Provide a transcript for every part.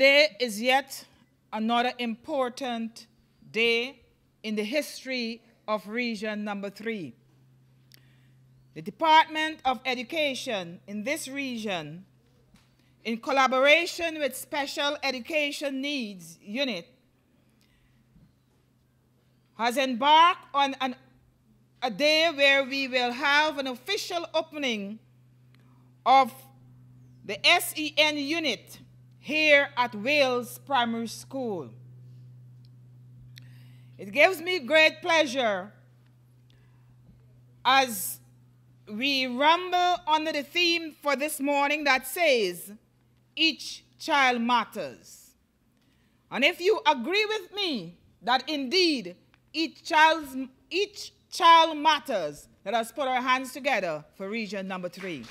Today is yet another important day in the history of Region Number 3. The Department of Education in this region, in collaboration with Special Education Needs Unit, has embarked on a day where we will have an official opening of the SEN unit here at Wales Primary School. It gives me great pleasure as we rumble under the theme for this morning that says, each child matters. And if you agree with me that indeed each child matters, let us put our hands together for Region Number 3.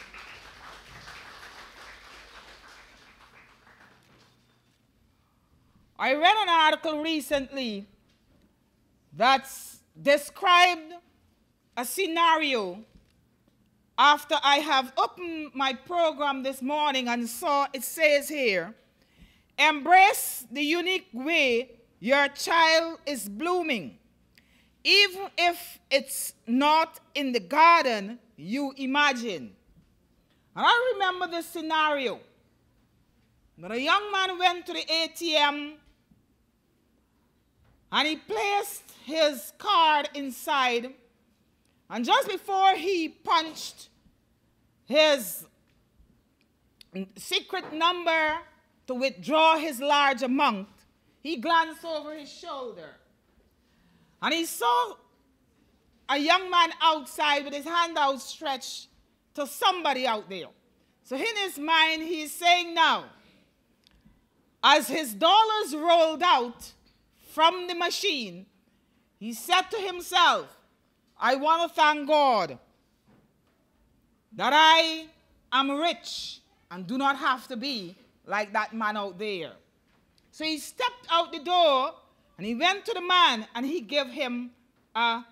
I read an article recently that described a scenario after I have opened my program this morning and saw it says here, embrace the unique way your child is blooming, even if it's not in the garden you imagine. And I remember this scenario that a young man went to the ATM and he placed his card inside, and just before he punched his secret number to withdraw his large amount, he glanced over his shoulder and he saw a young man outside with his hand outstretched to somebody out there. So in his mind, he's saying now, as his dollars rolled out from the machine, he said to himself, I want to thank God that I am rich and do not have to be like that man out there. So he stepped out the door and he went to the man and he gave him $100.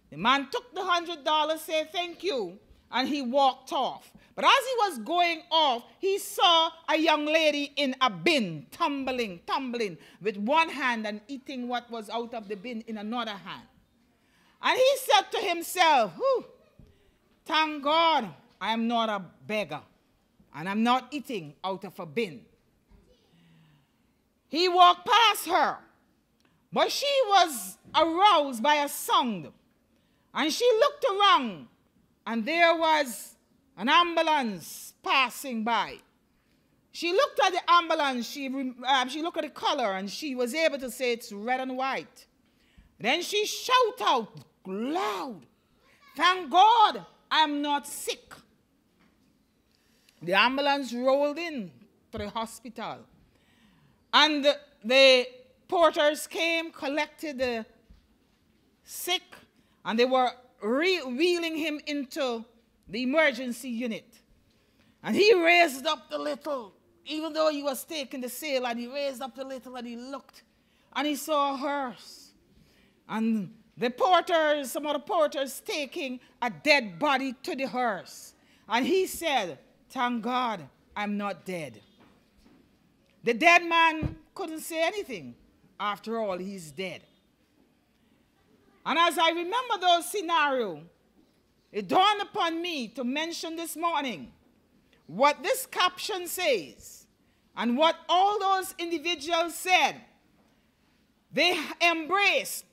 The man took the $100, said thank you, and he walked off. But as he was going off, he saw a young lady in a bin, tumbling with one hand and eating what was out of the bin in another hand. And he said to himself, thank God I am not a beggar and I'm not eating out of a bin. He walked past her, but she was aroused by a sound. And she looked around, and there was an ambulance passing by. She looked at the ambulance, she looked at the color, and she was able to say it's red and white. Then she shouted out loud, thank God I'm not sick. The ambulance rolled in to the hospital. And the porters came, collected the sick, and they were wheeling him into the emergency unit. And he raised up the little, even though he was taking the sail, and he raised up the little and he looked and he saw a hearse. And the porters, some of the porters taking a dead body to the hearse. And he said, thank God I'm not dead. The dead man couldn't say anything. After all, he's dead. And as I remember those scenarios, it dawned upon me to mention this morning what this caption says and what all those individuals said. They embraced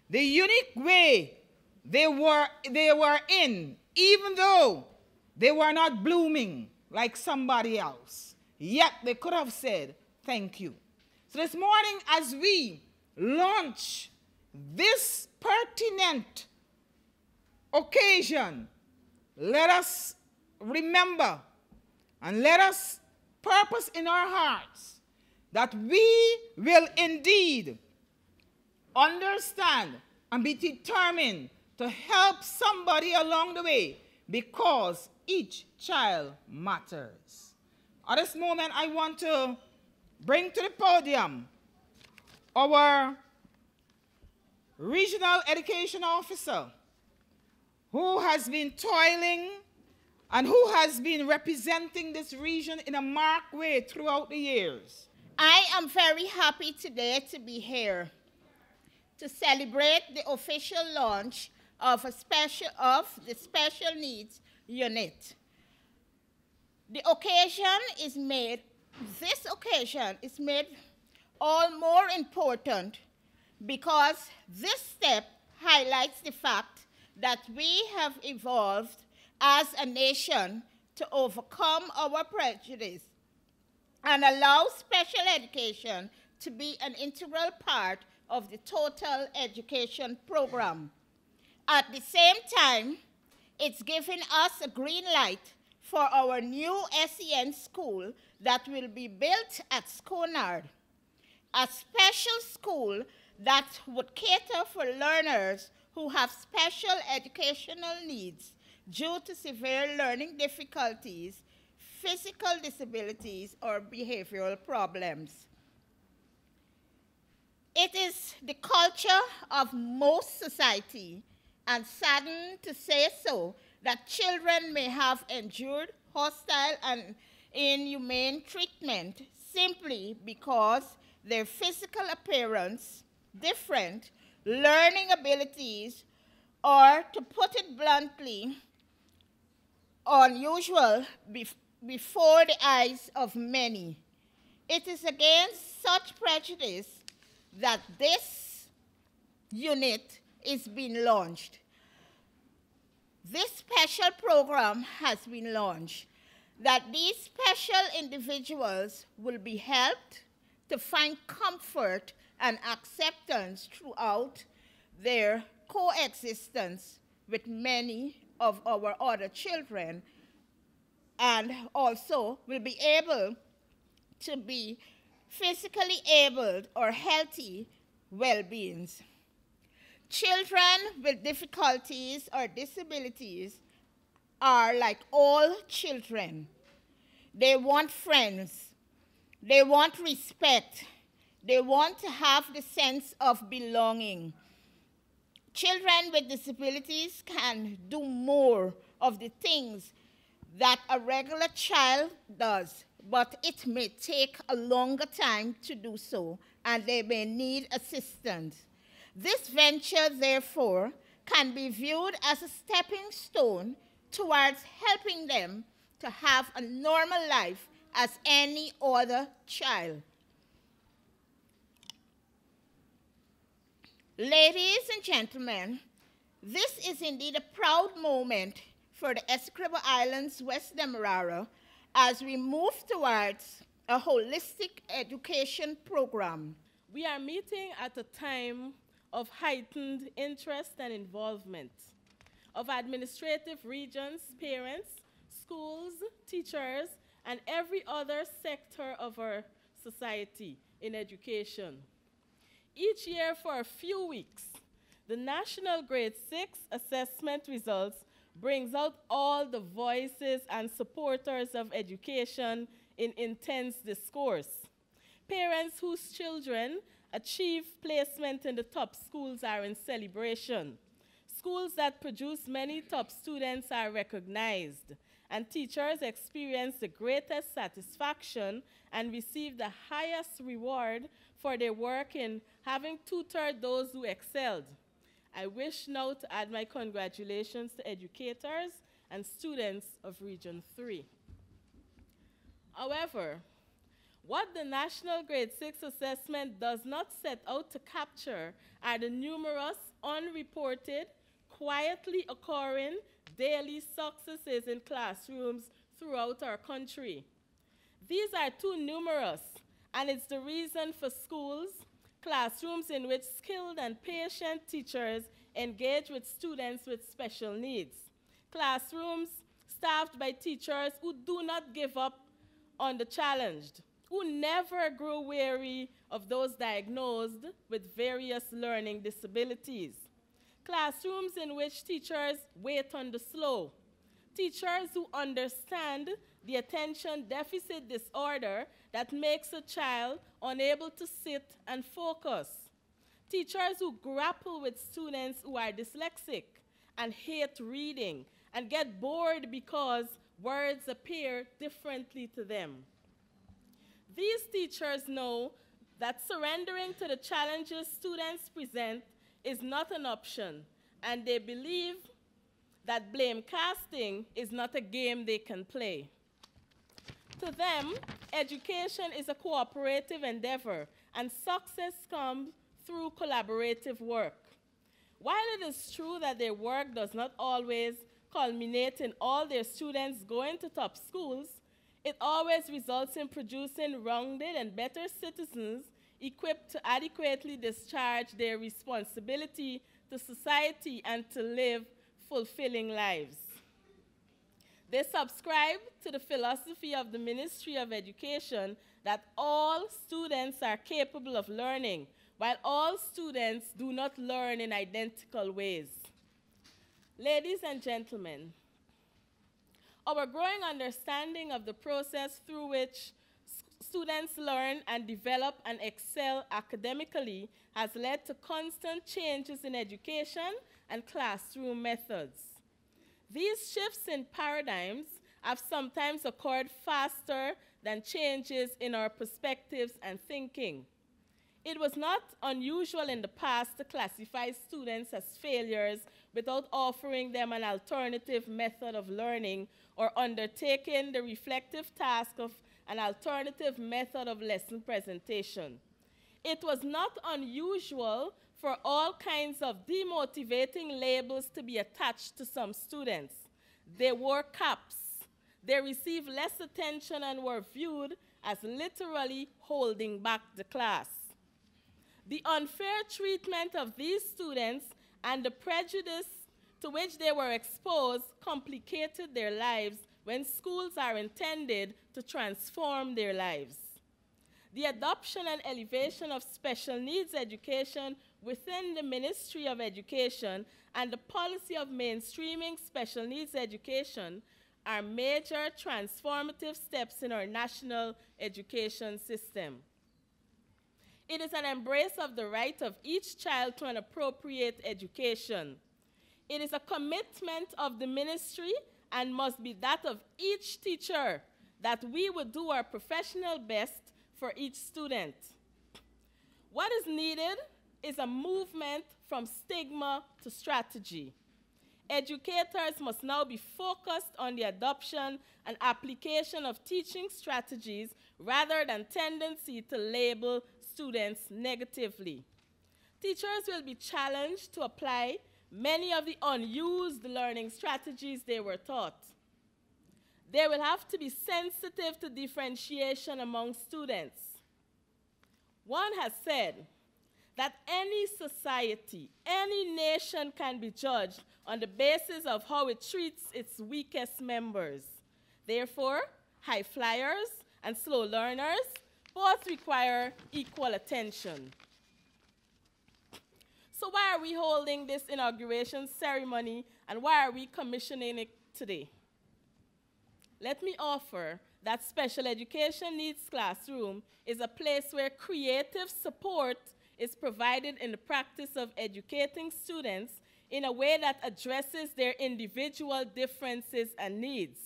the unique way they were in, even though they were not blooming like somebody else. Yet they could have said, thank you. So this morning, as we launch this pertinent occasion, let us remember and let us purpose in our hearts that we will indeed understand and be determined to help somebody along the way, because each child matters. At this moment, I want to bring to the podium our regional education officer, who has been toiling and who has been representing this region in a marked way throughout the years. I am very happy today to be here to celebrate the official launch of the Special Needs Unit. This occasion is made all more important because this step highlights the fact that we have evolved as a nation to overcome our prejudice and allow special education to be an integral part of the total education program. At the same time, it's giving us a green light for our new SEN school that will be built at Sconard, a special school that would cater for learners who have special educational needs due to severe learning difficulties, physical disabilities, or behavioral problems. It is the culture of most society, and saddened to say so, that children may have endured hostile and inhumane treatment simply because their physical appearance, different learning abilities, or to put it bluntly, unusual before the eyes of many. It is against such prejudice that this unit is being launched. This special program has been launched, that these special individuals will be helped to find comfort and acceptance throughout their coexistence with many of our other children, and also will be able to be physically abled or healthy well-beings. Children with difficulties or disabilities are like all children. They want friends. They want respect. They want to have the sense of belonging. Children with disabilities can do more of the things that a regular child does, but it may take a longer time to do so, and they may need assistance. This venture, therefore, can be viewed as a stepping stone towards helping them to have a normal life as any other child. Ladies and gentlemen, this is indeed a proud moment for the Essequibo Islands West Demerara as we move towards a holistic education program. We are meeting at a time of heightened interest and involvement of administrative regions, parents, schools, teachers, and every other sector of our society in education. Each year for a few weeks, the National Grade 6 assessment results brings out all the voices and supporters of education in intense discourse. Parents whose children achieve placement in the top schools are in celebration. Schools that produce many top students are recognized, and teachers experience the greatest satisfaction and receive the highest reward for their work in having tutored those who excelled. I wish now to add my congratulations to educators and students of Region 3. However, what the National Grade 6 assessment does not set out to capture are the numerous unreported, quietly occurring daily successes in classrooms throughout our country. These are too numerous, and it's the reason for schools, classrooms in which skilled and patient teachers engage with students with special needs. Classrooms staffed by teachers who do not give up on the challenged, who never grow weary of those diagnosed with various learning disabilities. Classrooms in which teachers wait on the slow. Teachers who understand the attention deficit disorder that makes a child unable to sit and focus. Teachers who grapple with students who are dyslexic and hate reading and get bored because words appear differently to them. These teachers know that surrendering to the challenges students present is not an option, and they believe that blame casting is not a game they can play. To them, education is a cooperative endeavor, and success comes through collaborative work. While it is true that their work does not always culminate in all their students going to top schools, it always results in producing rounded and better citizens equipped to adequately discharge their responsibility to society and to live fulfilling lives. They subscribe to the philosophy of the Ministry of Education that all students are capable of learning, while all students do not learn in identical ways. Ladies and gentlemen, our growing understanding of the process through which students learn and develop and excel academically has led to constant changes in education and classroom methods. These shifts in paradigms have sometimes occurred faster than changes in our perspectives and thinking. It was not unusual in the past to classify students as failures without offering them an alternative method of learning or undertaking the reflective task of an alternative method of lesson presentation. It was not unusual for all kinds of demotivating labels to be attached to some students. They wore caps. They received less attention and were viewed as literally holding back the class. The unfair treatment of these students and the prejudice to which they were exposed complicated their lives when schools are intended to transform their lives. The adoption and elevation of special needs education within the Ministry of Education and the policy of mainstreaming special needs education are major transformative steps in our national education system. It is an embrace of the right of each child to an appropriate education. It is a commitment of the ministry and must be that of each teacher that we would do our professional best for each student. What is needed is a movement from stigma to strategy. Educators must now be focused on the adoption and application of teaching strategies rather than tendency to label students negatively. Teachers will be challenged to apply many of the unused learning strategies they were taught. They will have to be sensitive to differentiation among students. One has said that any society, any nation can be judged on the basis of how it treats its weakest members. Therefore, high flyers and slow learners both require equal attention. So why are we holding this inauguration ceremony and why are we commissioning it today? Let me offer that special education needs classroom is a place where creative support is provided in the practice of educating students in a way that addresses their individual differences and needs.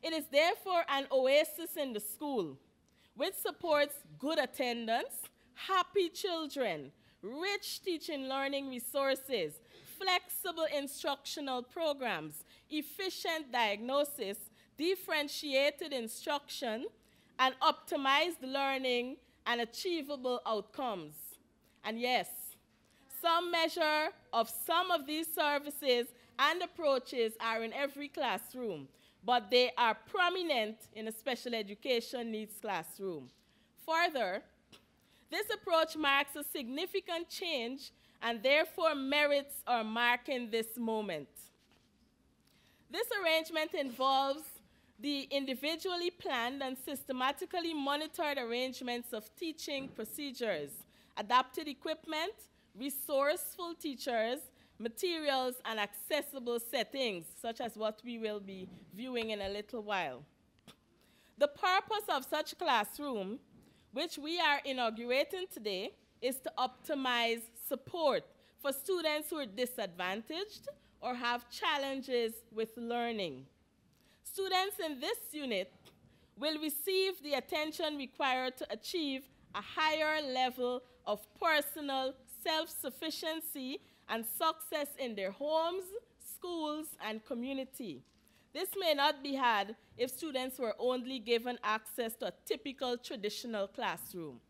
It is therefore an oasis in the school, which supports good attendance, happy children, rich teaching learning resources, flexible instructional programs, efficient diagnosis, differentiated instruction, and optimized learning and achievable outcomes. And yes, some measure of some of these services and approaches are in every classroom, but they are prominent in a special education needs classroom. Further, this approach marks a significant change and therefore merits our marking this moment. This arrangement involves the individually planned and systematically monitored arrangements of teaching procedures, adapted equipment, resourceful teachers, materials, and accessible settings, such as what we will be viewing in a little while. The purpose of such a classroom, which we are inaugurating today, is to optimize support for students who are disadvantaged or have challenges with learning. Students in this unit will receive the attention required to achieve a higher level of personal self-sufficiency and success in their homes, schools, and community. This may not be had if students were only given access to a typical traditional classroom.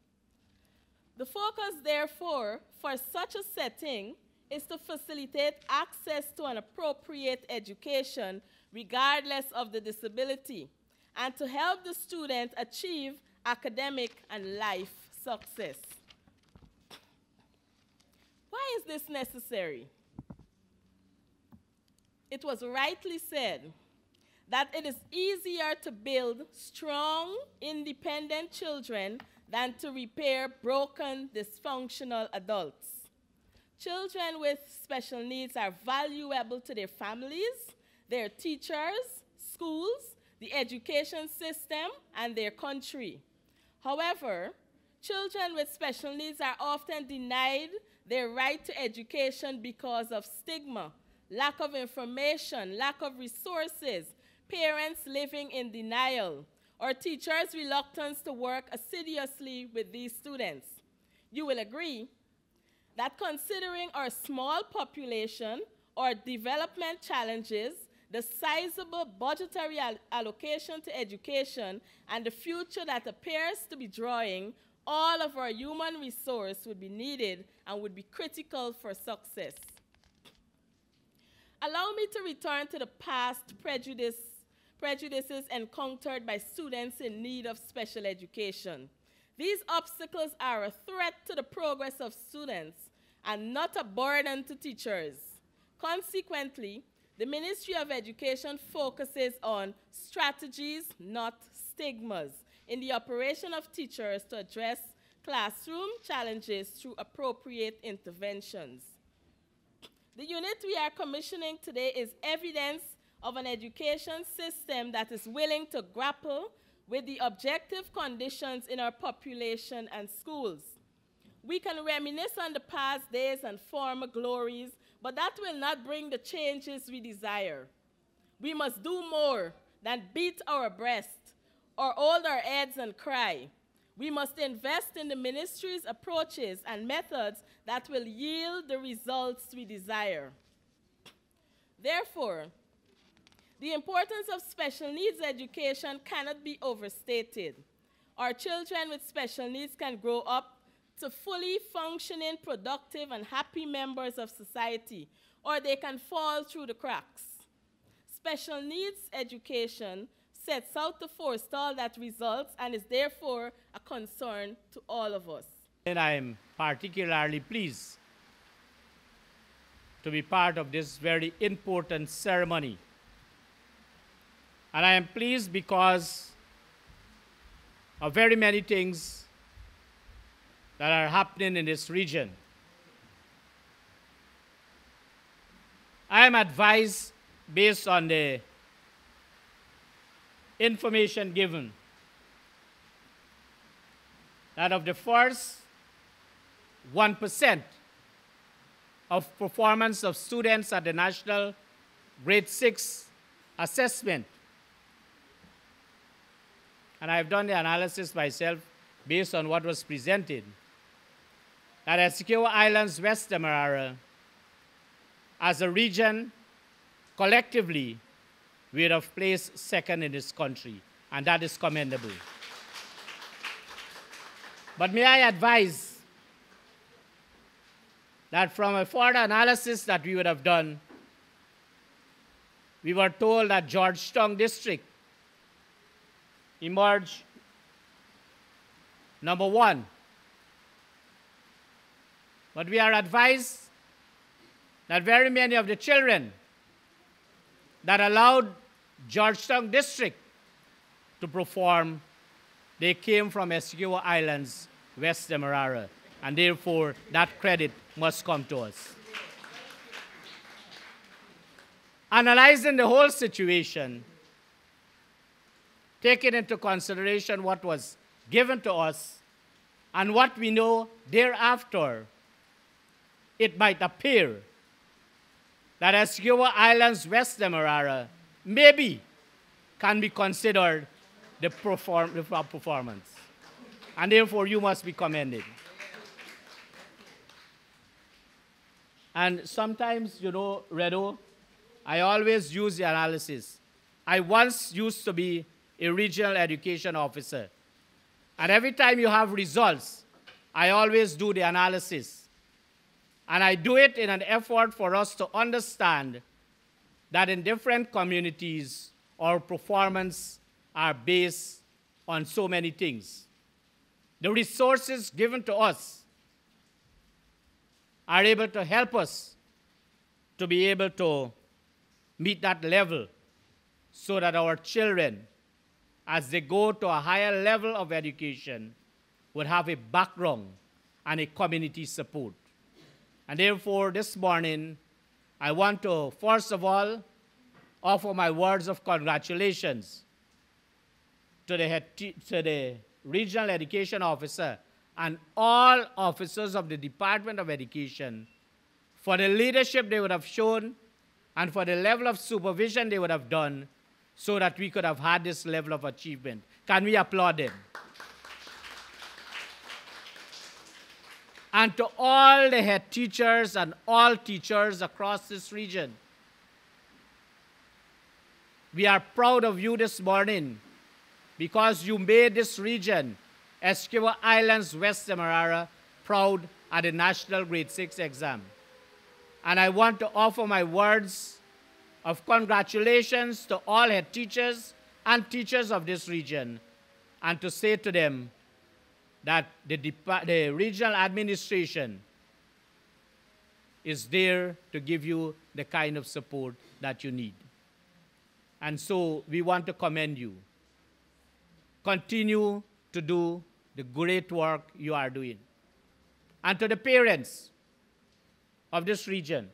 The focus, therefore, for such a setting is to facilitate access to an appropriate education regardless of the disability, and to help the student achieve academic and life success. Why is this necessary? It was rightly said that it is easier to build strong, independent children than to repair broken, dysfunctional adults. Children with special needs are valuable to their families, their teachers, schools, the education system, and their country. However, children with special needs are often denied their right to education because of stigma, lack of information, lack of resources, parents living in denial, or teachers' reluctance to work assiduously with these students. You will agree that considering our small population, our development challenges, the sizable budgetary allocation to education, and the future that appears to be drawing, all of our human resource would be needed and would be critical for success. Allow me to return to the past prejudices encountered by students in need of special education. These obstacles are a threat to the progress of students and not a burden to teachers. Consequently, the Ministry of Education focuses on strategies, not stigmas, in the operation of teachers to address classroom challenges through appropriate interventions. The unit we are commissioning today is evidence of an education system that is willing to grapple with the objective conditions in our population and schools. We can reminisce on the past days and former glories, but that will not bring the changes we desire. We must do more than beat our breast or hold our heads and cry. We must invest in the ministry's approaches and methods that will yield the results we desire. Therefore, the importance of special needs education cannot be overstated. Our children with special needs can grow up to fully functioning, productive, and happy members of society, or they can fall through the cracks. Special needs education sets out to forestall that results and is therefore a concern to all of us. And I'm particularly pleased to be part of this very important ceremony. And I am pleased because of very many things that are happening in this region. I am advised, based on the information given, that of the first 1% of performance of students at the National Grade 6 assessment, and I've done the analysis myself based on what was presented, that Essequibo Islands, West Demerara, as a region, collectively, we would have placed second in this country, and that is commendable. But may I advise that from a further analysis that we would have done, we were told that Georgetown District emerged number 1. But we are advised that very many of the children that allowed Georgetown District to perform, they came from Essequibo Islands, West Demerara, and therefore that credit must come to us. Analyzing the whole situation, taking into consideration what was given to us and what we know thereafter, it might appear that Essequibo Islands, West Demerara, maybe can be considered the performance. And therefore, you must be commended. And sometimes, you know, Redo, I always use the analysis. I once used to be a regional education officer. And every time you have results, I always do the analysis. And I do it in an effort for us to understand that in different communities, our performance are based on so many things. The resources given to us are able to help us to be able to meet that level so that our children, as they go to a higher level of education, would have a background and a community support. And therefore, this morning, I want to, first of all, offer my words of congratulations to the regional education officer and all officers of the Department of Education for the leadership they would have shown and for the level of supervision they would have done so that we could have had this level of achievement. Can we applaud them? And to all the head teachers and all teachers across this region, we are proud of you this morning because you made this region, Essequibo Islands, West Demerara, proud at the National Grade 6 exam. And I want to offer my words of congratulations to all head teachers and teachers of this region and to say to them that the regional administration is there to give you the kind of support that you need. And so we want to commend you. Continue to do the great work you are doing. And to the parents of this region,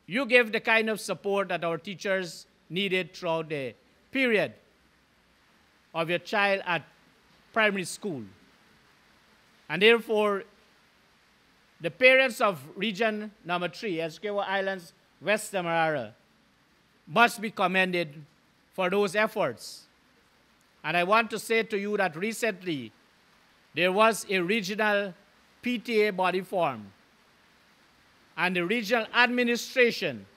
you give the kind of support that our teachers needed throughout the period of your child at primary school. And therefore, the parents of region number 3, Essequibo Islands, West Demerara, must be commended for those efforts. And I want to say to you that recently, there was a regional PTA body formed. And the regional administration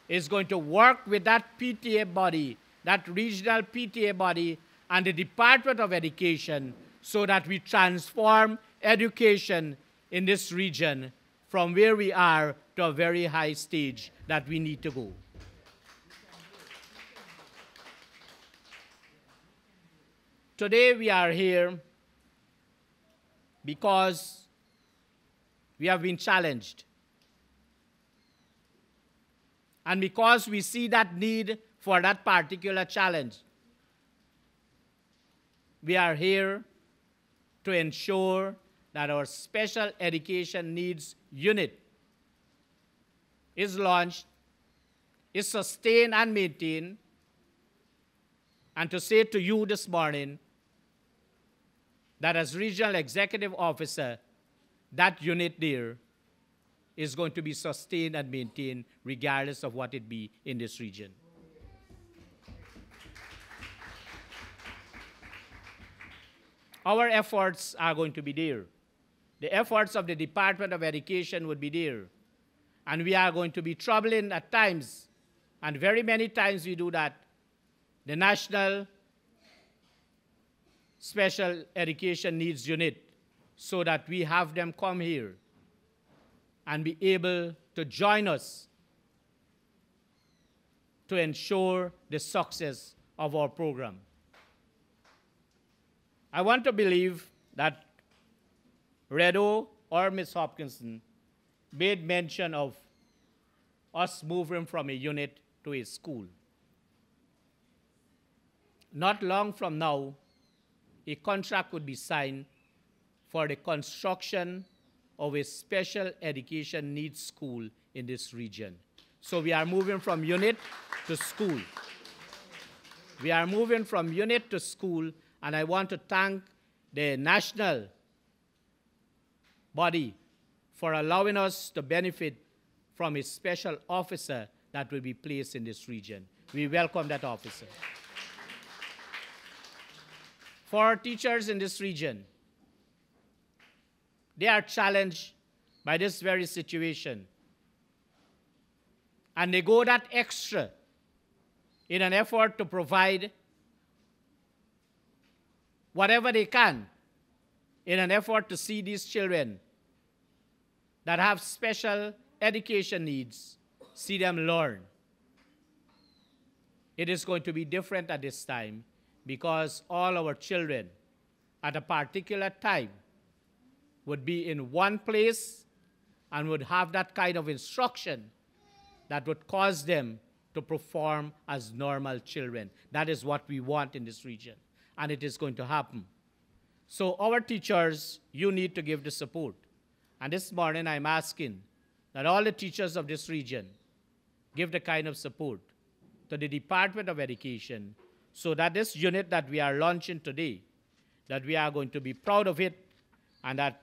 is going to work with that PTA body, that regional PTA body, and the Department of Education so that we transform education in this region from where we are to a very high stage that we need to go. Today we are here because we have been challenged. And because we see that need for that particular challenge, we are here to ensure that our special education needs unit is launched, is sustained and maintained, and to say to you this morning that as regional executive officer, that unit there is going to be sustained and maintained regardless of what it be in this region. Our efforts are going to be there. The efforts of the Department of Education would be there. And we are going to be troubling at times, and very many times we do that, the National Special Education Needs Unit so that we have them come here and be able to join us to ensure the success of our program. I want to believe that Redo or Ms. Hopkinson made mention of us moving from a unit to a school. Not long from now, a contract would be signed for the construction of a special education needs school in this region. So we are moving from unit to school. We are moving from unit to school, and I want to thank the national body for allowing us to benefit from a special officer that will be placed in this region. We welcome that officer. For our teachers in this region, they are challenged by this very situation. And they go that extra in an effort to provide whatever they can in an effort to see these children that have special education needs, see them learn. It is going to be different at this time because all our children at a particular time would be in one place and would have that kind of instruction that would cause them to perform as normal children. That is what we want in this region, and it is going to happen. So our teachers, you need to give the support. And this morning I'm asking that all the teachers of this region give the kind of support to the Department of Education so that this unit that we are launching today, that we are going to be proud of it, and that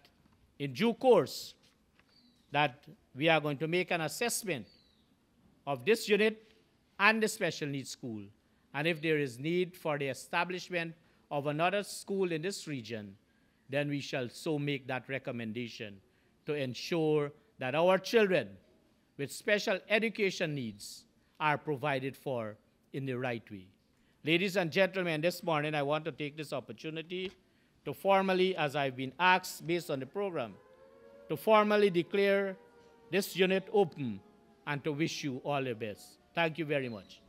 in due course, that we are going to make an assessment of this unit and the special needs school. And if there is need for the establishment of another school in this region, then we shall so make that recommendation to ensure that our children with special education needs are provided for in the right way. Ladies and gentlemen, this morning I want to take this opportunity to formally, as I've been asked based on the program, to formally declare this unit open and to wish you all the best. Thank you very much.